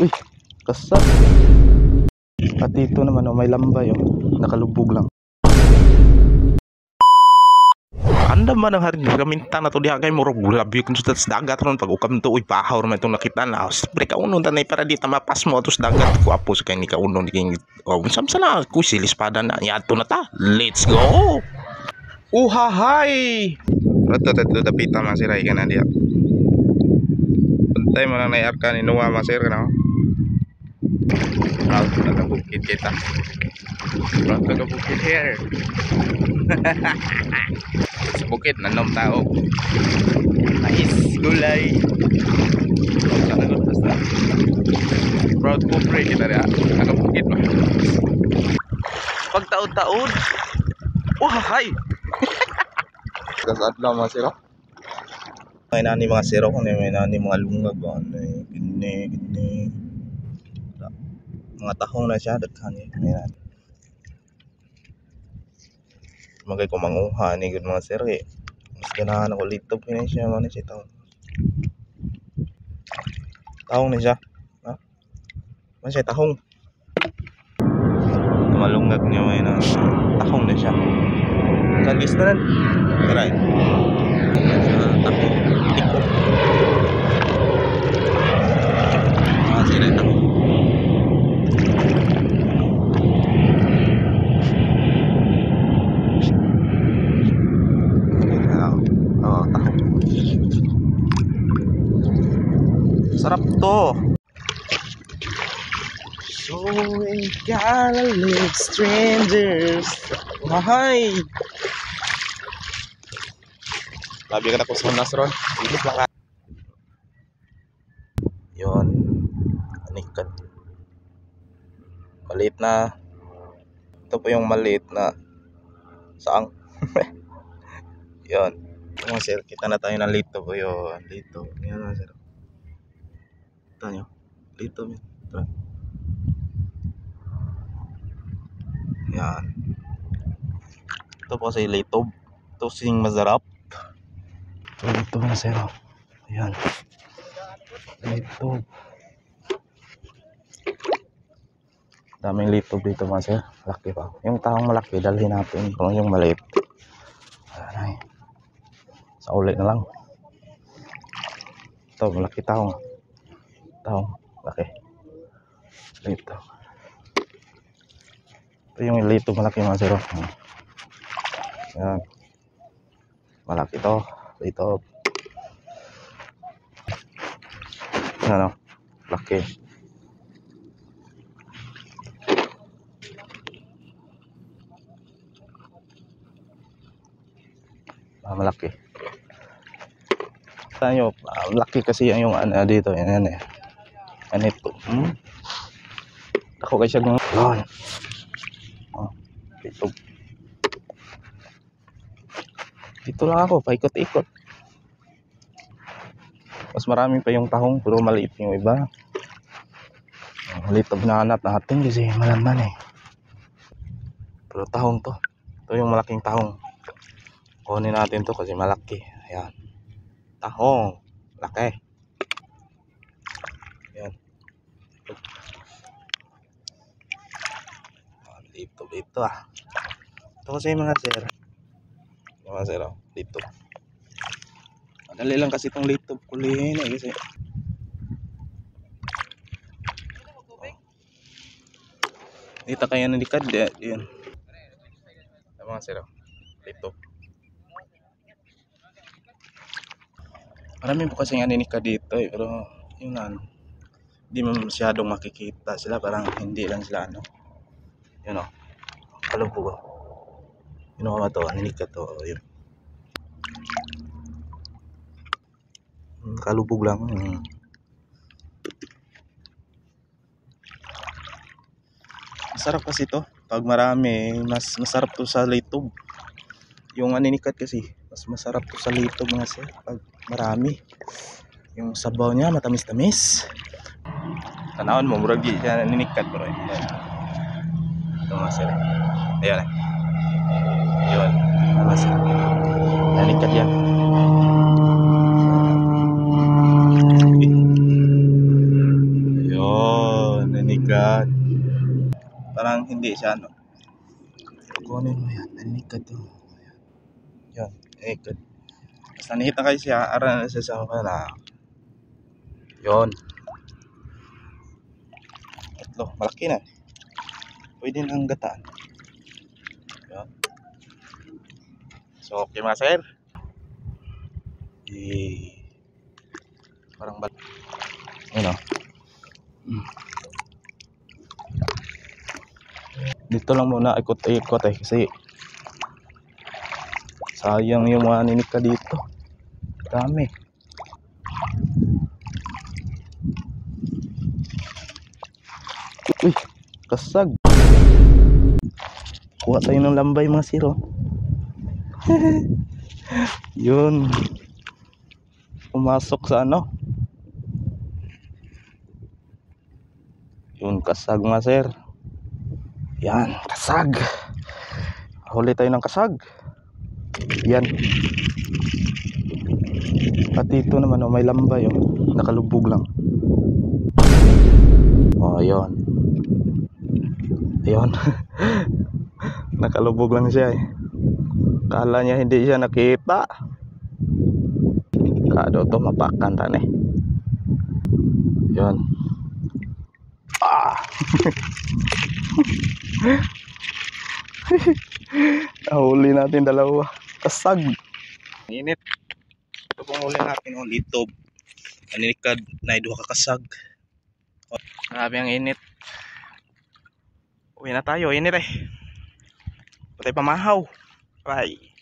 Uy, kasap. At dito naman may lambay nakalubog lang. Anda man ang haring gaminta na to diha kay murag labi kun sa dagat ron pag ukam to uy pahaw man itong nakita na. Pre ka unon tanay para di ta mapas mo atos dagat ko apos kay ni ka unon king unsam sana ku silispada na yato na ta. Let's go. Uhahay. Rato dapita masiray ka na diha. Pantay mo lang naiarkan inuwa masir ka na. Nagabukid kita. Nagabukid here. Sa bukid nanom tao. Mais gulay. Proud po pre kita rin. Nagabukid ba? Pagtaod-taod. Uhahay. Kasad lang mga siro. May nani mga siro kung may nani mga lungag ba. Gini. Mga tahong na siya daghan eh. Magay ko manguha ni gud mga sir eh. Mas ganahan ako litob kini siya man siya tahong. Tahong ni siya. Ha? Man siya tahong. Malungag niya may na tahong na siya. Kagis na nan. Karay. Tahong. Tiko. Sila tahong. Sarap to. So we gotta live strangers. Mahay. Labi ka na ko sa nasron. Ilit lang ka. Yun. Anikan. Maliit na. Ito po yung maliit na saang. Yun. Mga sir, kita na tayo ng lito po yun. Lito. Yan mga sir. Kita nyo. Lito. Ito. Yan. Ito po kasi lito. Ito sing masarap. Ito mga sir. Yan. Lito. Daming lito dito mga sir. Laki pa. Yung tahong malaki dalhin natin. Kung yung maliit. Aray. Sa ulit na lang. Ito malaki tahong. Tahong laki. Lito. Ito yung lito malaki mga sir. Yan. Malaki to. Lito. Yan o. Laki. Malaki. Tayo, laki kasi yung ano dito, yan eh. Ano ito? Ako kasi ng yan. Ito. Dito lang ako, paikot-ikot. Mas marami pa yung tahong, pero maliit yung iba. Litob na hanap natin kasi malaman eh. Pero tahong to. Ito yung malaking tahong. Kunin natin to kasi malaki. Ayan. Tahong. Laki. Ayan. Dito ah. Ito kasi mga sir. Mga sir oh. Dito. Madali lang kasi itong litob kulihin eh kasi. Dito kaya nalikad. Ayan. Mga sir oh. Litob. Marami po kasi nga ninika dito eh, pero yun na, hindi mo masyadong makikita sila, parang hindi lang sila ano. Yun o, kalubog o. Yun o to, ninika to, yun. Kalubog lang. Masarap kasi to, pag marami, mas masarap to sa litob. Yung aninikat kasi, mas masarap to sa litob mga sir, pag marami. Yung sabaw niya matamis-tamis. Tanawon mo murag di siya ninikat bro. Ito mga sir. Ayan eh. Yun. Mga sir. Nanikat yan. Yun. God. Parang hindi siya ano. Kunin mo yan. Nanikad to. Yan. Nanikad. Basta nakita kayo siya. Aral na siya sa mga na. Yun. Tatlo. Malaki na. Pwede nang gataan. Yun. So okay mga sir. Parang bal. Yun o. Dito lang muna ikot-ikot kasi sayang yung mga ninika dito. Dami. Uy, kasag. Kuha tayo ng lambay mga siro. Yun. Pumasok sa ano. Yun, kasag mga sir. Yan, kasag. Huli tayo ng kasag. Yan. At dito naman may lambay nakalubog lang. Ayun. Ayun. Nakalubog lang siya Kala niya hindi siya nakita. Kado to mapakan tane. Yun. Nahuli natin dalawa. Kasag. Init. Ito pong huli natin litob. Aninikad na iduha ka kasag. Grabe ang init. Uwi na tayo. Init Patay pamahaw. Bye.